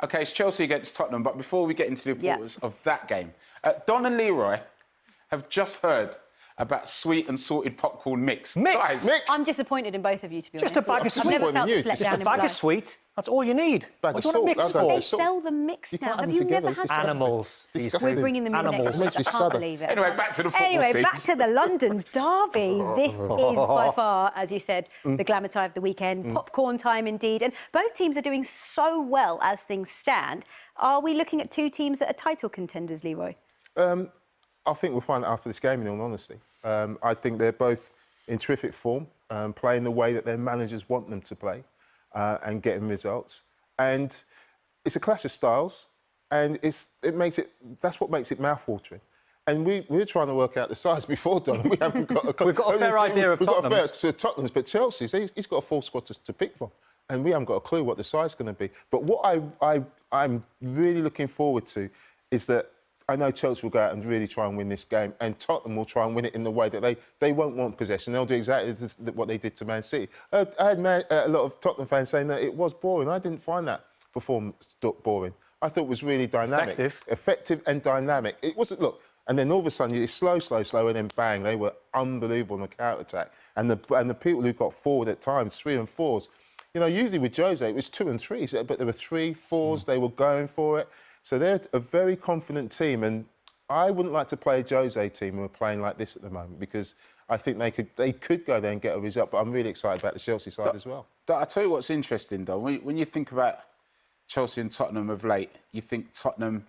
OK, it's Chelsea against Tottenham, but before we get into the importance of that game, Don and Leroy have just heard about sweet and salted popcorn mix. Mix? I'm disappointed in both of you, to be honest. Just a bag of sweet. I've never felt this let down in my life. Just a bag of sweet. That's all you need. Bag what of do you want salt. to mix for? They sell them mixed now. Have you never had Animals. We're bringing them in next week. I can't believe it. Anyway, back to the football Anyway, scene. back to the London derby. This is by far, as you said, the glamour tie of the weekend. Popcorn time indeed. And both teams are doing so well as things stand. Are we looking at two teams that are title contenders, Leroy? I think we'll find out after this game, in all honesty. I think they're both in terrific form, playing the way that their managers want them to play and getting results. And it's a clash of styles, and that's what makes it mouth-watering. And we're trying to work out the sides before, Don. We haven't got a... We've got a fair idea of Tottenham's. We've got a fair Tottenham's, but Chelsea's, he's got a full squad to pick from. And we haven't got a clue what the side's going to be. But what I'm really looking forward to is that I know Chelsea will go out and really try and win this game, and Tottenham will try and win it in the way that they won't want possession. They'll do exactly what they did to Man City. I had a lot of Tottenham fans saying that it was boring. I didn't find that performance boring. I thought it was really dynamic. Effective and dynamic. It wasn't, look, and then all of a sudden it's slow, and then bang, they were unbelievable on the counter-attack. And the people who got forward at times, 3 and 4s, you know, usually with Jose it was 2 and 3s, but there were 3, 4s, they were going for it. So they're a very confident team, and I wouldn't like to play a Jose team who are playing like this at the moment, because I think they could go there and get a result. But I'm really excited about the Chelsea side as well. I'll tell you what's interesting, though. When you think about Chelsea and Tottenham of late, you think Tottenham,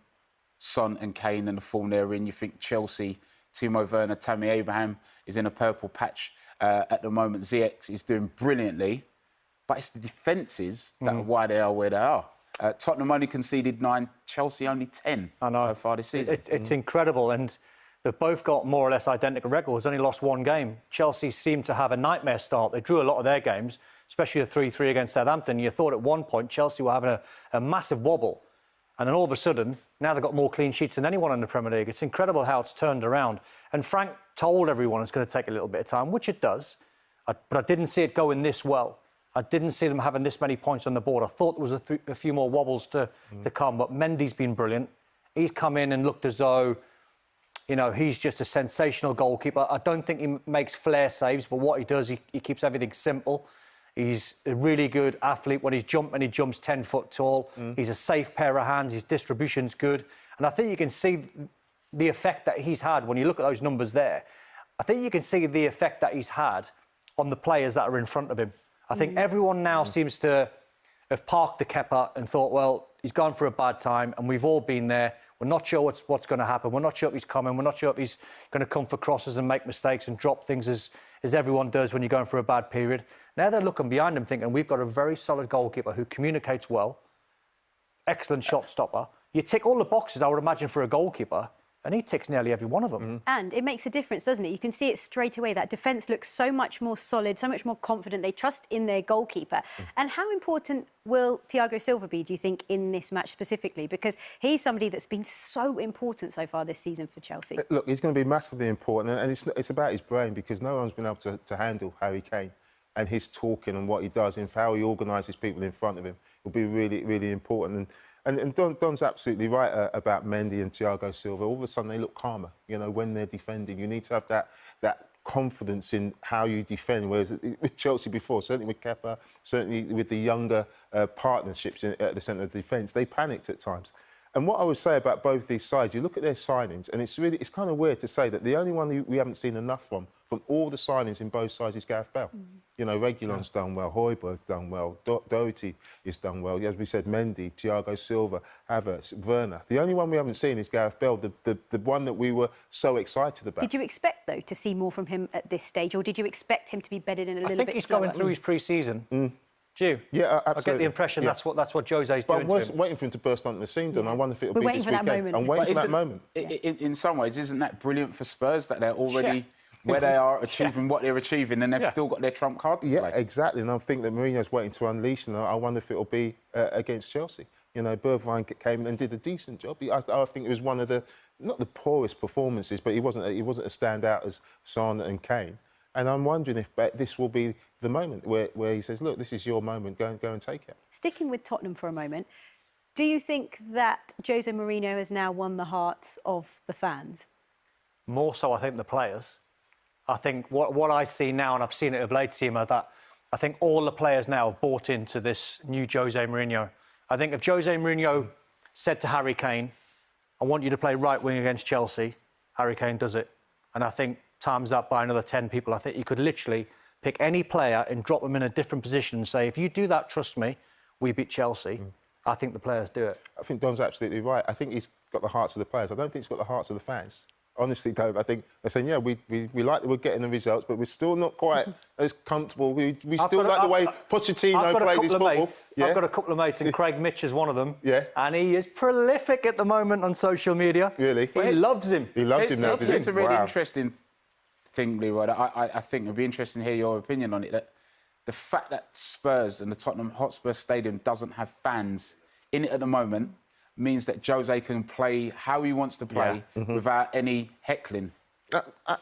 Son and Kane and the form they're in. You think Chelsea, Timo Werner, Tammy Abraham is in a purple patch at the moment. Ziyech is doing brilliantly, but it's the defences that are why they are where they are. Tottenham only conceded 9, Chelsea only 10 so far this season. It's incredible, and they've both got more or less identical records, only lost 1 game. Chelsea seemed to have a nightmare start. They drew a lot of their games, especially the 3-3 against Southampton. You thought at one point Chelsea were having a massive wobble, and then all of a sudden, now they've got more clean sheets than anyone in the Premier League. It's incredible how it's turned around. And Frank told everyone it's going to take a little bit of time, which it does, but I didn't see it going this well. I didn't see them having this many points on the board. I thought there was a few more wobbles to come, but Mendy's been brilliant. He's come in and looked as though, you know, he's just a sensational goalkeeper. I don't think he makes flair saves, but what he does, he keeps everything simple. He's a really good athlete. When he jumps 10 foot tall. He's a safe pair of hands. His distribution's good. And I think you can see the effect that he's had when you look at those numbers there. I think you can see the effect that he's had on the players that are in front of him. I think everyone now seems to have parked the Kepa and thought, well, he's gone for a bad time, and we've all been there. We're not sure what's going to happen. We're not sure if he's coming. We're not sure if he's going to come for crosses and make mistakes and drop things as everyone does when you're going through a bad period. Now they're looking behind them thinking, we've got a very solid goalkeeper who communicates well, excellent shot stopper. You tick all the boxes, I would imagine, for a goalkeeper, and he ticks nearly every one of them. And it makes a difference, doesn't it? You can see it straight away. That defence looks so much more solid, so much more confident. They trust in their goalkeeper. And how important will Thiago Silva be, do you think, in this match specifically? Because he's somebody that's been so important so far this season for Chelsea. Look, he's going to be massively important, and it's about his brain, because no one's been able to handle Harry Kane and his talking and what he does, and how he organises people in front of him will be really, really important. And Don's absolutely right about Mendy and Thiago Silva. All of a sudden, they look calmer, you know, when they're defending. You need to have that confidence in how you defend. Whereas with Chelsea before, certainly with Kepa, certainly with the younger partnerships at the centre of defence, they panicked at times. And what I would say about both these sides, you look at their signings, and it's kind of weird to say that the only one we haven't seen enough from all the signings in both sides is Gareth Bale. You know, Reguilon's done well, Højbjerg's done well, Doherty has done well. As we said, Mendy, Thiago Silva, Havertz, Werner. The only one we haven't seen is Gareth Bale, the one that we were so excited about. Did you expect, though, to see more from him at this stage, or did you expect him to be bedded in a little bit slower? I think he's going through his pre-season. Do you? Yeah, absolutely. I get the impression that's what Jose's doing. But I'm waiting for him to burst onto the scene, Don. I wonder if it'll be this weekend. I'm waiting for that moment. I'm waiting for that moment. In some ways, isn't that brilliant for Spurs, that they're already where they are achieving what they're achieving, and they've still got their trump card to play? Exactly. And I think that Mourinho's waiting to unleash, and I wonder if it'll be against Chelsea. You know, Bergwijn came and did a decent job. I think it was one of the, not the poorest performances, but he wasn't a standout as Son and Kane. And I'm wondering if this will be the moment where he says, look, this is your moment, go and take it. Sticking with Tottenham for a moment, Do you think that Jose Mourinho has now won the hearts of the fans? More so, I think, the players. I think what I see now, and I've seen it of late, Seema, that I think all the players now have bought into this new Jose Mourinho. I think if Jose Mourinho said to Harry Kane, I want you to play right wing against Chelsea, Harry Kane does it. And I think times up by another 10 people. I think you could literally pick any player and drop them in a different position and say, if you do that, trust me, we beat Chelsea. I think the players do it. I think Don's absolutely right. I think he's got the hearts of the players. I don't think he's got the hearts of the fans. Honestly, don't. I think they're saying, yeah, we like that we're getting the results, but we're still not quite as comfortable. We still like the way Pochettino played his football. I've got a couple of mates, and Craig Mitch is one of them. Yeah. And he is prolific at the moment on social media. Really? He loves him. He loves him now, does he? It's a really interesting thing, Leroy. I think it'd be interesting to hear your opinion on it. That the fact that Spurs and the Tottenham Hotspur Stadium doesn't have fans in it at the moment means that Jose can play how he wants to play without any heckling.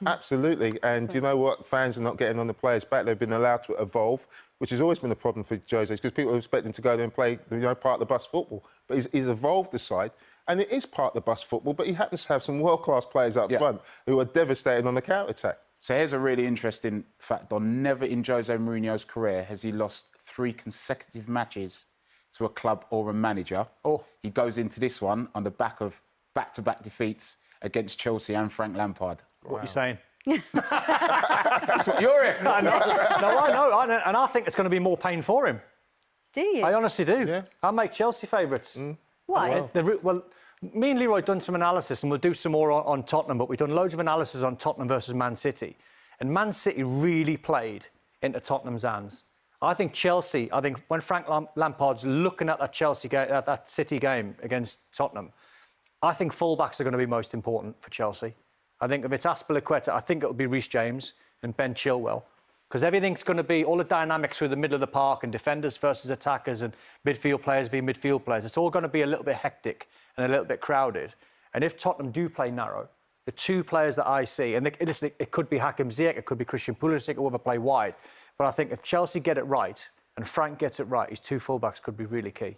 Absolutely. And you know what? Fans are not getting on the players' back. They've been allowed to evolve, which has always been a problem for Jose, because people expect him to go there and play, part of the bus football. But he's evolved the side, and it is part of the bus football, but he happens to have some world-class players up front who are devastating on the counter-attack. So here's a really interesting fact, Don. Never in Jose Mourinho's career has he lost 3 consecutive matches to a club or a manager. He goes into this one on the back of back-to-back defeats against Chelsea and Frank Lampard. What are you saying? That's what you're in. No, I know. And I think it's going to be more pain for him. Do you? I honestly do. Yeah. I make Chelsea favourites. Why? Well, me and Leroy have done some analysis, and we'll do some more on Tottenham, but we've done loads of analysis on Tottenham versus Man City. And Man City really played into Tottenham's hands. I think when Frank Lampard's looking at that City game against Tottenham, I think fullbacks are going to be most important for Chelsea. I think if it's Azpilicueta, I think it'll be Reece James and Ben Chilwell, because everything's going to be all the dynamics through the middle of the park and defenders versus attackers and midfield players v midfield players. It's all going to be a little bit hectic and a little bit crowded. And if Tottenham do play narrow, the 2 players that I see, and it could be Hakim Ziyech, it could be Christian Pulisic, whoever play wide. But I think if Chelsea get it right and Frank gets it right, his 2 fullbacks could be really key.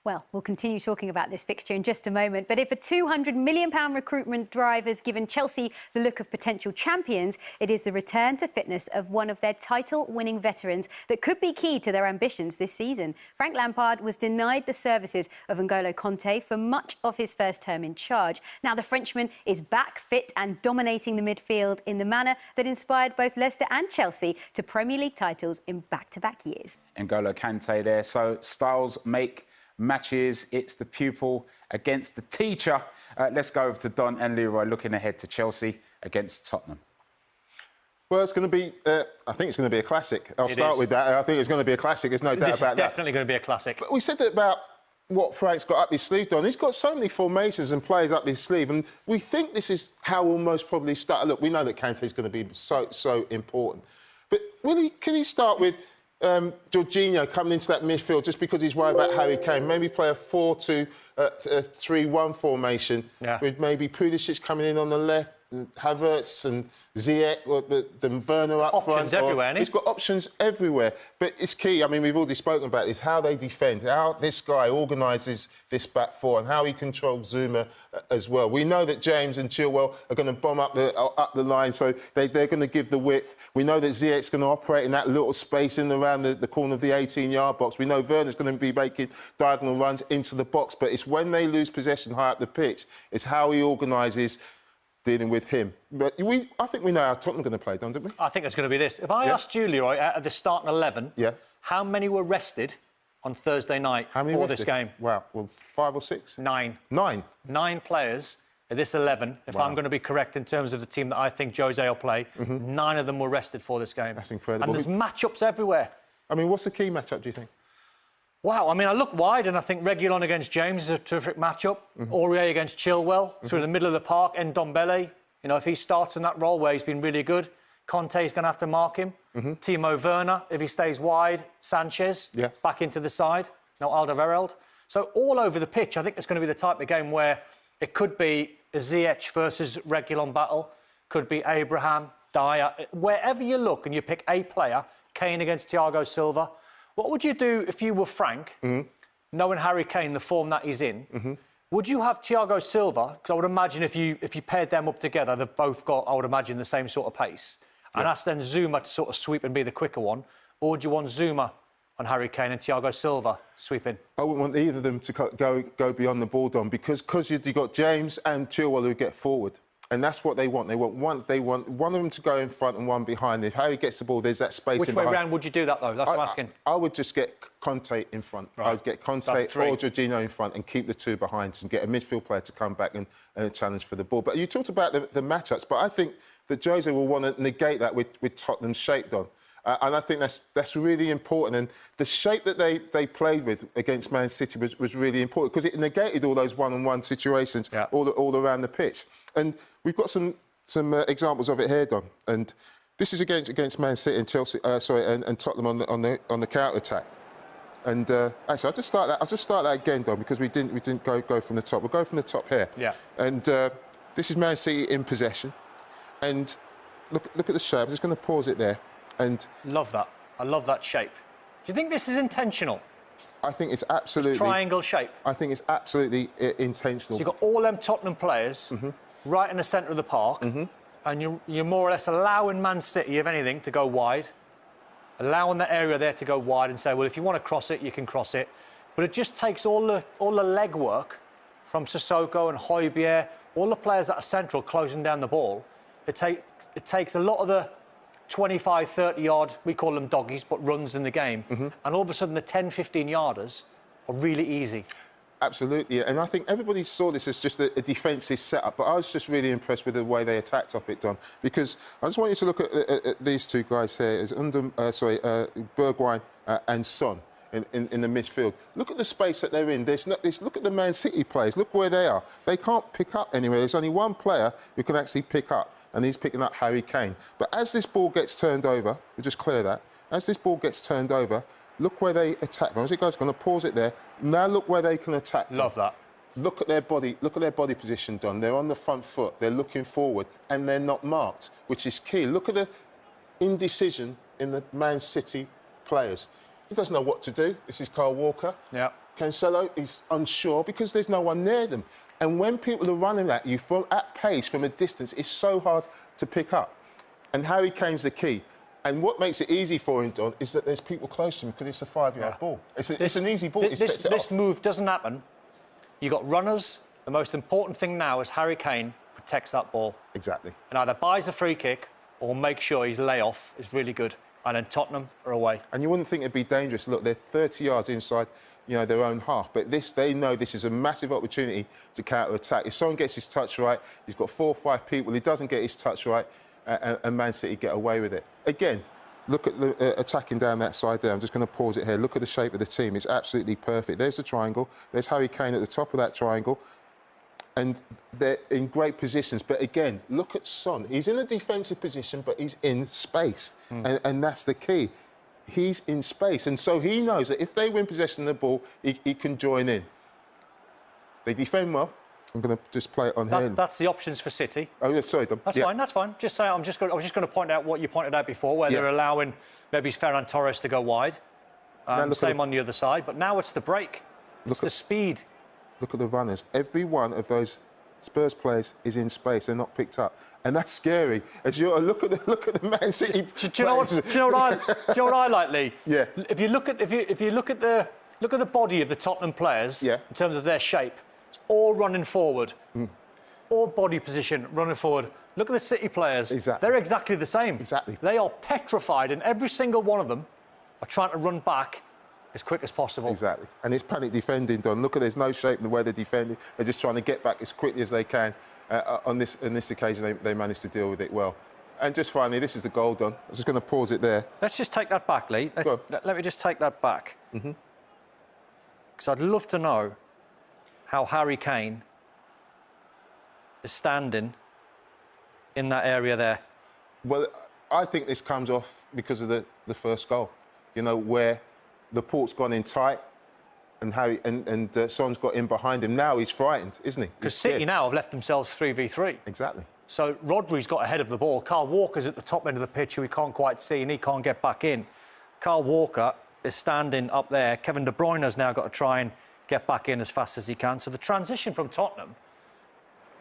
Well, we'll continue talking about this fixture in just a moment. But if a £200 million recruitment drive has given Chelsea the look of potential champions, it is the return to fitness of one of their title-winning veterans that could be key to their ambitions this season. Frank Lampard was denied the services of N'Golo Kanté for much of his first term in charge. Now the Frenchman is back fit and dominating the midfield in the manner that inspired both Leicester and Chelsea to Premier League titles in back-to-back years. N'Golo Kanté there. So styles make matches. It's the pupil against the teacher. Let's go over to Don and Leroy looking ahead to Chelsea against Tottenham. Well, it's going to be, I think it's going to be a classic. I'll start with that. I think it's going to be a classic. There's no doubt about that. It's definitely going to be a classic. But we said that about what Frank's got up his sleeve, Don. He's got so many formations and players up his sleeve, and we think this is how we'll most probably start. Look, we know that Kante's going to be so important. But can he start with Jorginho coming into that midfield just because he's worried about Harry Kane? Maybe play a 4-2-3-1 formation with maybe Pulisic coming in on the left, and Havertz and Ziyech, then Werner up front. Options everywhere, isn't he? He's got options everywhere. But it's key, I mean, we've already spoken about this, how they defend, how this guy organises this back four and how he controls Zuma as well. We know that James and Chilwell are going to bomb up the line, so they're going to give the width. We know that Ziyech's going to operate in that little space in around the corner of the 18-yard box. We know Werner's going to be making diagonal runs into the box, but it's when they lose possession high up the pitch, it's how he organises dealing with him. But I think we know how Tottenham are going to play, don't we? I think it's going to be this. If I asked you, Leroy, out of the starting 11, how many were rested on Thursday night for this game? Wow, well, 5 or 6? 9. 9? 9 players at this 11, if I'm going to be correct in terms of the team that I think Jose will play, 9 of them were rested for this game. That's incredible. And there's matchups everywhere. I mean, what's the key matchup, do you think? Wow, I mean, I look wide and I think Reguilon against James is a terrific matchup. Aurier against Chilwell through the middle of the park, and Ndombele. You know, if he starts in that role where he's been really good, Conte's going to have to mark him. Timo Werner, if he stays wide, Sanchez back into the side. No, Alderweireld. So all over the pitch, I think it's going to be the type of game where it could be a Ziyech versus Reguilon battle, could be Abraham, Dyer. Wherever you look and you pick a player, Kane against Thiago Silva, what would you do if you were Frank? knowing Harry Kane, the form that he's in, would you have Thiago Silva? Because I would imagine if you paired them up together, they've both got, I would imagine, the same sort of pace. And ask then Zuma to sort of sweep and be the quicker one. Or would you want Zuma on Harry Kane and Thiago Silva sweeping? I wouldn't want either of them to go beyond the ball, Don, because you've got James and Chilwell who get forward. And that's what they want. They want one of them to go in front and one behind. If Harry gets the ball, there's that space. Which way round would you do that, though? That's what I'm asking. I would just get Conte in front. Right. I would get Conte or Jorginho in front and keep the two behind and get a midfield player to come back and challenge for the ball. But you talked about the matchups, but I think that Jose will want to negate that with Tottenham's shape, Don. And I think that's really important. And the shape that they played with against Man City was really important because it negated all those one-on-one situations all around the pitch. And we've got some examples of it here, Don. And this is against Man City and Chelsea. And Tottenham on the counter attack. And actually, I'll just start that again, Don, because we didn't go from the top. We'll go from the top here. Yeah. And this is Man City in possession. And look at the shape. I'm just going to pause it there. And love that. I love that shape. Do you think this is intentional? I think it's absolutely... Triangle shape? I think it's absolutely intentional. So you've got all them Tottenham players right in the centre of the park, and you're more or less allowing Man City, if anything, to go wide, allowing that area there to go wide and say, well, if you want to cross it, you can cross it. But it just takes all the legwork from Sissoko and Højbjerg, all the players that are central closing down the ball. It takes a lot of the 25, 30-yard, we call them doggies, but runs in the game. And all of a sudden, the 10, 15-yarders are really easy. Absolutely, and I think everybody saw this as just a defensive setup, but I was just really impressed with the way they attacked off it, Don, because I just want you to look at these two guys here, as Bergwijn and Son in the midfield. Look at the space that they're in. Look at the Man City players. Look where they are. They can't pick up anywhere. There's only one player who can actually pick up, and he's picking up Harry Kane. But as this ball gets turned over, we'll just clear that. As this ball gets turned over, look where they attack from. As it goes, going to pause it there. Now look where they can attack from. Love that. Look at their body. Look at their body position, Don. They're on the front foot. They're looking forward, and they're not marked, which is key. Look at the indecision in the Man City players. He doesn't know what to do. This is Kyle Walker. Yeah. Cancelo is unsure because there's no one near them. And when people are running at you at pace from a distance, it's so hard to pick up. And Harry Kane's the key. And what makes it easy for him, Don, is that there's people close to him because it's a 5-yard ball. It's an easy ball. This move doesn't happen. You've got runners. The most important thing now is Harry Kane protects that ball. Exactly. And either buys a free kick or makes sure his layoff is really good. And then Tottenham are away. And you wouldn't think it'd be dangerous. Look, they're 30 yards inside, their own half. But they know this is a massive opportunity to counter-attack. If someone gets his touch right, he's got 4 or 5 people. He doesn't get his touch right, and Man City get away with it. Again, look at the attacking down that side there. I'm just going to pause it here. Look at the shape of the team. It's absolutely perfect. There's the triangle. There's Harry Kane at the top of that triangle. And they're in great positions. But again, look at Son. He's in a defensive position, but he's in space. And that's the key. He's in space. And so he knows that if they win possession of the ball, he can join in. They defend well. I'm going to just play it on here. That's the options for City. Oh, yeah, sorry, Dom. That's fine, that's fine. Just say, I was just going to point out what you pointed out before, where they're allowing maybe Ferran Torres to go wide. Same on the other side. But now it's the break. It's the speed. Look at the runners. Every one of those Spurs players is in space. They're not picked up, and that's scary. As you look at the Man City. Do you know what I like, Lee? Yeah. If you look at the body of the Tottenham players in terms of their shape, it's all running forward, all body position running forward. Look at the City players. Exactly. They're exactly the same. Exactly. They are petrified, and every single one of them are trying to run back as quick as possible. Exactly. And it's panic defending, Don. Look at there's no shape in the way they're defending. They're just trying to get back as quickly as they can. On this occasion, they managed to deal with it well. And just finally, this is the goal, Don. I'm just going to pause it there. Let's just take that back, Lee. Let me just take that back. Because I'd love to know how Harry Kane is standing in that area there. Well, I think this comes off because of the first goal. Where the port's gone in tight, and Son's got in behind him. Now he's frightened, isn't he? Because City now have left themselves 3v3. Exactly. So Rodri's got ahead of the ball. Kyle Walker's at the top end of the pitch, who he can't quite see, and he can't get back in. Kyle Walker is standing up there. Kevin De Bruyne has now got to try and get back in as fast as he can. So the transition from Tottenham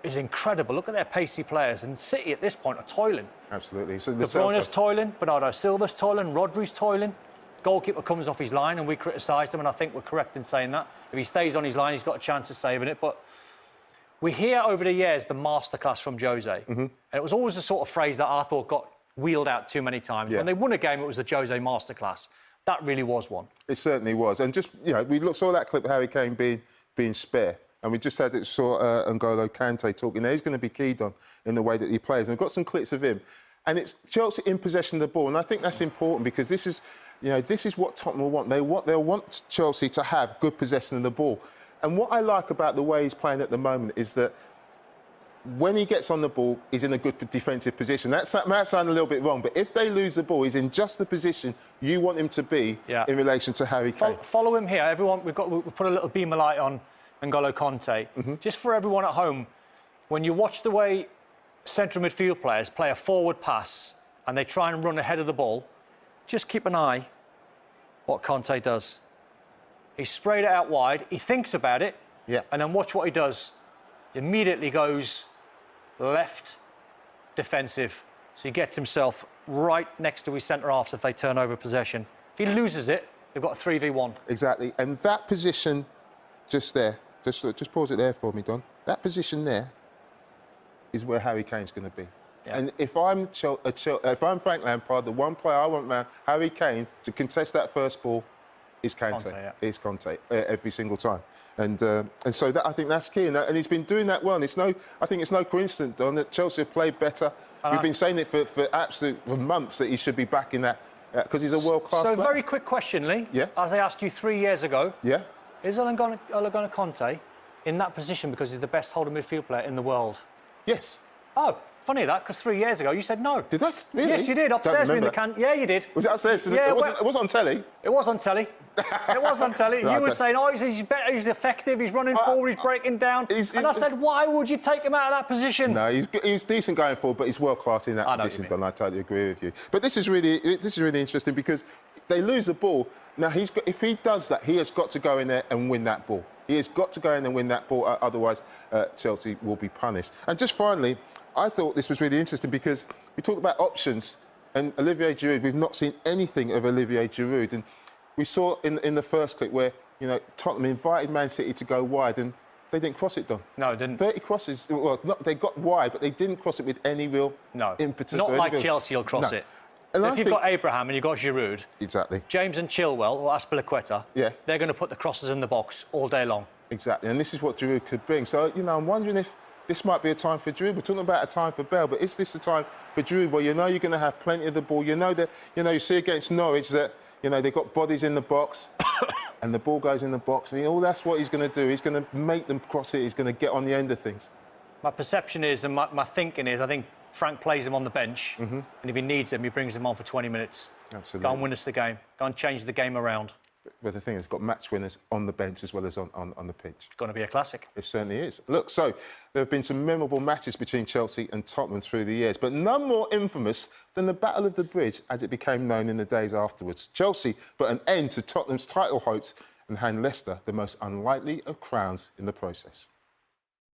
is incredible. Look at their pacey players. And City at this point are toiling. Absolutely. So De Bruyne's toiling, Bernardo Silva's toiling, Rodri's toiling. Goalkeeper comes off his line, and we criticised him, and I think we're correct in saying that. If he stays on his line, he's got a chance of saving it. But we hear over the years the masterclass from Jose. And it was always the sort of phrase that I thought got wheeled out too many times. Yeah. When they won a game, it was the Jose masterclass. That really was one. It certainly was. And just, you know, we saw that clip of Harry Kane being spare. And we just saw N'Golo Kante talking there. He's going to be keyed on in the way that he plays. And I've got some clips of him. And it's Chelsea in possession of the ball. And I think that's important because this is what Tottenham will want. They'll want Chelsea to have good possession of the ball. And what I like about the way he's playing at the moment is that when he gets on the ball, he's in a good defensive position. That might sound a little bit wrong, but if they lose the ball, he's in just the position you want him to be in relation to Harry Kane. Follow him here. Everyone, we've put a little beam of light on N'Golo Kante. Just for everyone at home, when you watch the way central midfield players play a forward pass and they try and run ahead of the ball, just keep an eye what Kante does. He sprayed it out wide, he thinks about it, and then watch what he does. He immediately goes left defensive, so he gets himself right next to his centre-halves if they turn over possession. If he loses it, they've got a 3v1. Exactly, and that position just there, just pause it there for me, Don. That position there is where Harry Kane's going to be. Yeah. And if I'm Frank Lampard, the one player I want around Harry Kane to contest that first ball is Kante. Is Kante every single time, and so that, I think that's key, and he's been doing that well. And I think it's no coincidence, Don, that Chelsea have played better. We've been saying it for months that he should be back in that because he's a world-class player. So very quick question, Lee. Yeah. As I asked you 3 years ago. Yeah. Is Ole Gunnar Kante in that position because he's the best holding midfield player in the world? Yes. Oh, funny that, because 3 years ago you said no. Did I? Really? Yes, you did. Upstairs in the can. Yeah, you did. Was it upstairs? Yeah, it was on telly. It was on telly. It was on telly. You were saying, oh, he's better, he's effective, he's running forward, he's breaking down. And I said, why would you take him out of that position? No, he's decent going forward, but he's world class in that position, Don. I totally agree with you. But this is really interesting because they lose the ball. Now, if he does that, he has got to go in there and win that ball. He has got to go in and win that ball, otherwise Chelsea will be punished. And just finally, I thought this was really interesting because we talked about options, and Olivier Giroud, we've not seen anything of Olivier Giroud. And we saw in the first clip where, you know, Tottenham invited Man City to go wide and they didn't cross it, Don. No, it didn't. 30 crosses, well, they got wide, but they didn't cross it with any real impetus. Not like Chelsea will cross it. And if you've got Abraham and you've got Giroud, James and Chilwell or Azpilicueta, they're going to put the crosses in the box all day long. Exactly, and this is what Giroud could bring. So, you know, I'm wondering if this might be a time for Giroud. We're talking about a time for Bale, but is this a time for Giroud where you know you're going to have plenty of the ball? You know that, you see against Norwich that, you know, they've got bodies in the box and the ball goes in the box. And that's what he's going to do. He's going to make them cross it. He's going to get on the end of things. My perception is, and my thinking is, I think Frank plays him on the bench, and if he needs him, he brings him on for 20 minutes. Absolutely. Go and win us the game. Go and change the game around. But the thing is, got match winners on the bench as well as on the pitch. It's going to be a classic. It certainly is. Look, so there have been some memorable matches between Chelsea and Tottenham through the years, but none more infamous than the Battle of the Bridge, as it became known in the days afterwards. Chelsea put an end to Tottenham's title hopes and hand Leicester the most unlikely of crowns in the process.